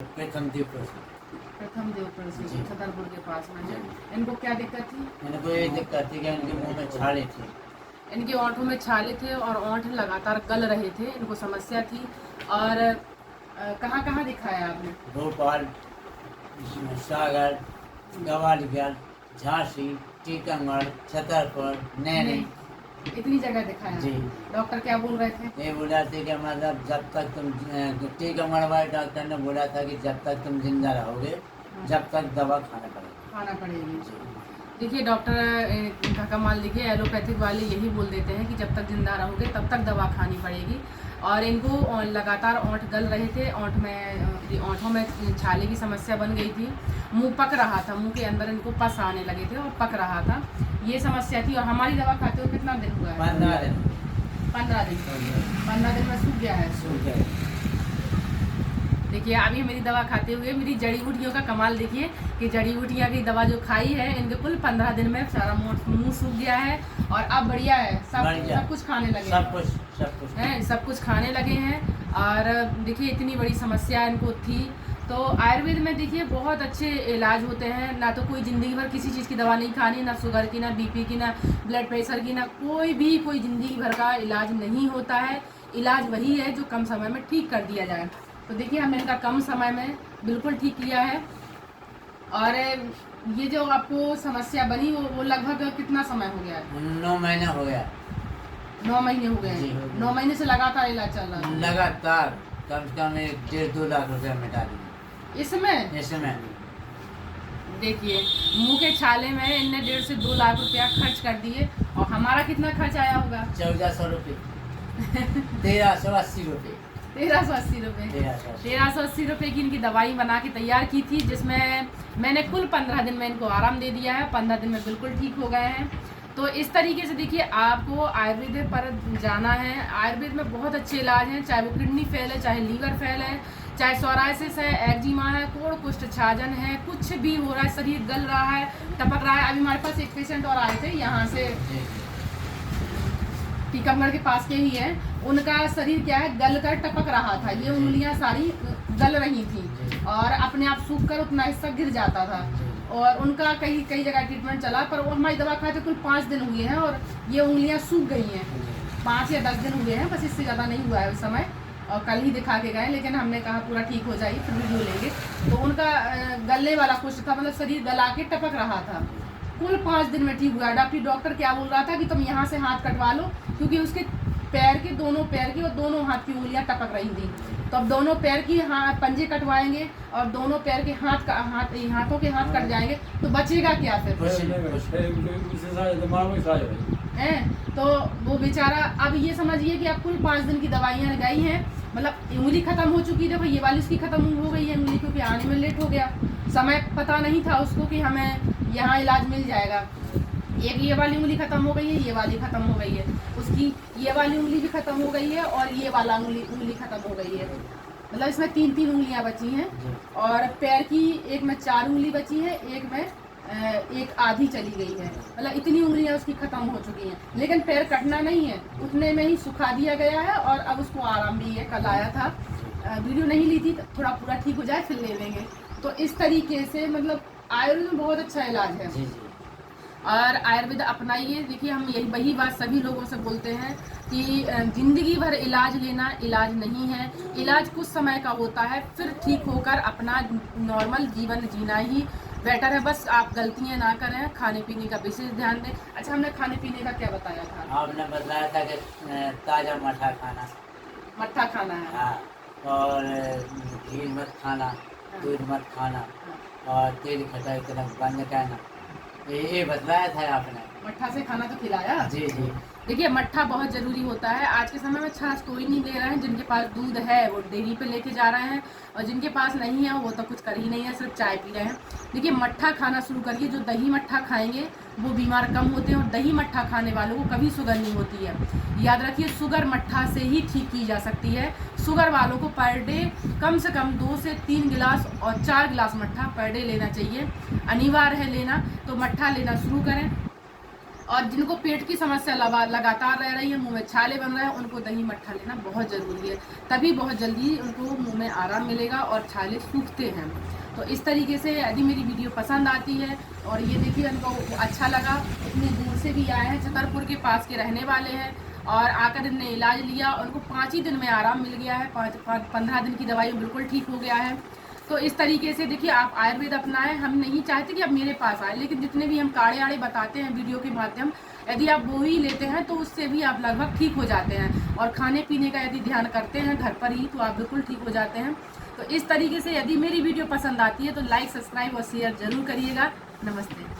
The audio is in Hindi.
प्रथम देवपुर से। प्रथम देवपुर से जी। छतरपुर के पास में है। जी। इनको क्या दिक्कत थी? इनको ये दिक्कत थी कि इनके मुंह में छाले थे। इनके ओंठों में छाले थे और ओंठ लगातार गल रहे थे, इनको समस्या थी। और कहाँ कहाँ दिखाया आपने? भोपाल, सागर, ग्वालियर, झांसी, टीकमगढ़, छतरपुर, नैनी। इतनी जगह दिखाया। जी। डॉक्टर क्या बोल रहे थे? ये बोला था कि मतलब जब तक तुम टीकमगढ़ वाले डॉक्टर ने बोला था कि जब तक तुम जिंदा रहोगे जब तक दवा खाना पड़ेगी। जी। देखिए डॉक्टर का कमाल, देखिए एलोपैथिक वाले यही बोल देते हैं कि जब तक जिंदा रहोगे तब तक दवा खानी पड़ेगी। और इनको लगातार ओंठ गल रहे थे, ओंठों में छाले की समस्या बन गई थी, मुंह पक रहा था, मुंह के अंदर इनको पस आने लगे थे और पक रहा था, ये समस्या थी। और हमारी दवा खाते हुए कितना दिन हुआ है? 15 दिन। 15 दिन। 15 दिन में सूख गया है। देखिए अभी मेरी दवा खाते हुए मेरी जड़ी बूटियों का कमाल देखिए कि जड़ी बूटियाँ की दवा जो खाई है इनके कुल 15 दिन में सारा मुंह सूख गया है और अब बढ़िया है, सब कुछ खाने लगे, सब कुछ खाने लगे हैं। और देखिए इतनी बड़ी समस्या इनको थी, तो आयुर्वेद में देखिए बहुत अच्छे इलाज होते हैं। ना तो कोई ज़िंदगी भर किसी चीज़ की दवा नहीं खानी, ना शुगर की, ना बीपी की, ना ब्लड प्रेशर की, ना कोई ज़िंदगी भर का इलाज नहीं होता है। इलाज वही है जो कम समय में ठीक कर दिया जाए। तो देखिए हमने इनका कम समय में बिल्कुल ठीक किया है। और ये जो आपको समस्या बनी वो लगभग कितना समय हो गया है? 9 महीना हो गया। 9 महीने हो गए। 9 महीने से लगातार इलाज चल रहा है। लगातार कम से कम 1.5-2 लाख रुपया मिटा दिए इसमें। देखिए मुंह के छाले में इनने 1.5 से 2 लाख रुपया खर्च कर दिए। और हमारा कितना खर्च आया होगा? 1400 रुपये। 1380 रुपये। 1380 रुपये। 1380 रुपये की इनकी दवाई बना के तैयार की थी, जिसमें मैंने कुल 15 दिन में इनको आराम दे दिया है। 15 दिन में बिल्कुल ठीक हो गए हैं। तो इस तरीके से देखिए आपको आयुर्वेद पर जाना है। आयुर्वेद में बहुत अच्छे इलाज हैं, चाहे वो किडनी फेल है, चाहे लीवर फेल है, चाहे सोराइसिस है, एक्जिमा है, कोढ़ कुष्ठ छाजन है, कुछ भी हो रहा है, शरीर गल रहा है, टपक रहा है। अभी हमारे पास एक पेशेंट और आए थे यहाँ से, टीकमगढ़ के पास के ही है। उनका शरीर क्या है, गल कर टपक रहा था, ये उंगलियां सारी गल रही थी और अपने आप सूख कर उतना हिस्सा गिर जाता था। और उनका कई जगह ट्रीटमेंट चला, पर वो हमारी दवा खाते कुल 5 दिन हुए हैं और ये उंगलियां सूख गई हैं। 5 या 10 दिन हुए हैं, बस इससे ज़्यादा नहीं हुआ है उस समय। और कल ही दिखा के गए, लेकिन हमने कहा पूरा ठीक हो जाइए फिर वीडियो लेंगे। तो उनका गलने वाला कुछ था, मतलब शरीर गला के टपक रहा था। कुल 5 दिन में ठीक हुआ। डॉक्टर क्या बोल रहा था कि तुम यहाँ से हाथ कटवा लो, क्योंकि उसके दोनों पैर की और दोनों हाथ की उंगलियां टपक रही थी। तो अब दोनों पैर की पंजे कटवाएंगे और दोनों पैर के हाथों के हाथ कट जाएंगे तो बचेगा क्या फिर? तो वो बेचारा, अब ये समझिए कि अब कुल 5 दिन की दवाइयाँ लगाई हैं, मतलब उंगली खत्म हो चुकी है। देखो ये वाली उसकी खत्म हो गई है उंगली, क्योंकि आने में लेट हो गया, समय पता नहीं था उसको कि हमें यहाँ इलाज मिल जाएगा। एक ये वाली उंगली खत्म हो गई है, ये वाली खत्म हो गई है, उसकी ये वाली उंगली भी खत्म हो गई है और ये वाला उंगली खत्म हो गई है। मतलब इसमें 3 उंगलियां बची हैं। और पैर की एक में 4 उंगली बची है, एक में एक आधी चली गई है। मतलब इतनी उंगलियां उसकी खत्म हो चुकी हैं, लेकिन पैर कटना नहीं है, उतने में ही सुखा दिया गया है। और अब उसको आराम भी है। कल आया था, वीडियो नहीं ली थी, थोड़ा पूरा ठीक हो जाए फिर ले लेंगे। तो इस तरीके से मतलब आयुर्वेद में बहुत अच्छा इलाज है। और आयुर्वेद अपनाइए। देखिए हम वही बात सभी लोगों से बोलते हैं कि ज़िंदगी भर इलाज लेना इलाज नहीं है। इलाज कुछ समय का होता है, फिर ठीक होकर अपना नॉर्मल जीवन जीना ही बेटर है। बस आप गलतियां ना करें, खाने पीने का विशेष ध्यान दें। अच्छा, हमने खाने पीने का क्या बताया था? आपने बताया था कि ताज़ा मठा खाना। मट्ठा खाना है। हाँ, और घी मत खाना, दूध मत खाना, और तेल खटाई तरफ बंद करना, ये बतलाया था आपने। मट्ठा से खाना तो खिलाया। जी। देखिए मट्ठा बहुत ज़रूरी होता है। आज के समय में छाछ कोई नहीं ले रहे हैं। जिनके पास दूध है वो डेयरी पे लेके जा रहे हैं, और जिनके पास नहीं है वो तो कुछ कर ही नहीं है, सिर्फ चाय पी रहे हैं। देखिए मट्ठा खाना शुरू करिए। जो दही मट्ठा खाएंगे वो बीमार कम होते हैं, और दही मट्ठा खाने वालों को कभी शुगर नहीं होती है। याद रखिए, शुगर मट्ठा से ही ठीक की जा सकती है। शुगर वालों को पर डे कम से कम 2 से 3 गिलास और 4 गिलास मट्ठा पर डे लेना चाहिए, अनिवार्य है लेना। तो मट्ठा लेना शुरू करें। और जिनको पेट की समस्या लगातार रह रही है, मुंह में छाले बन रहे हैं, उनको दही मट्ठा लेना बहुत ज़रूरी है, तभी बहुत जल्दी उनको मुंह में आराम मिलेगा और छाले सूखते हैं। तो इस तरीके से यदि मेरी वीडियो पसंद आती है और ये देखिए उनको अच्छा लगा, इतनी दूर से भी आए हैं, छतरपुर के पास के रहने वाले हैं और आकर इनने इलाज लिया, उनको 5 ही दिन में आराम मिल गया है, 15 दिन की दवाई में बिल्कुल ठीक हो गया है। तो इस तरीके से देखिए आप आयुर्वेद अपनाएं। हम नहीं चाहते कि आप मेरे पास आए, लेकिन जितने भी हम काढ़े आड़े बताते हैं वीडियो के माध्यम, यदि आप वो ही लेते हैं तो उससे भी आप लगभग ठीक हो जाते हैं। और खाने पीने का यदि ध्यान करते हैं घर पर ही तो आप बिल्कुल ठीक हो जाते हैं। तो इस तरीके से यदि मेरी वीडियो पसंद आती है तो लाइक, सब्सक्राइब और शेयर जरूर करिएगा। नमस्ते।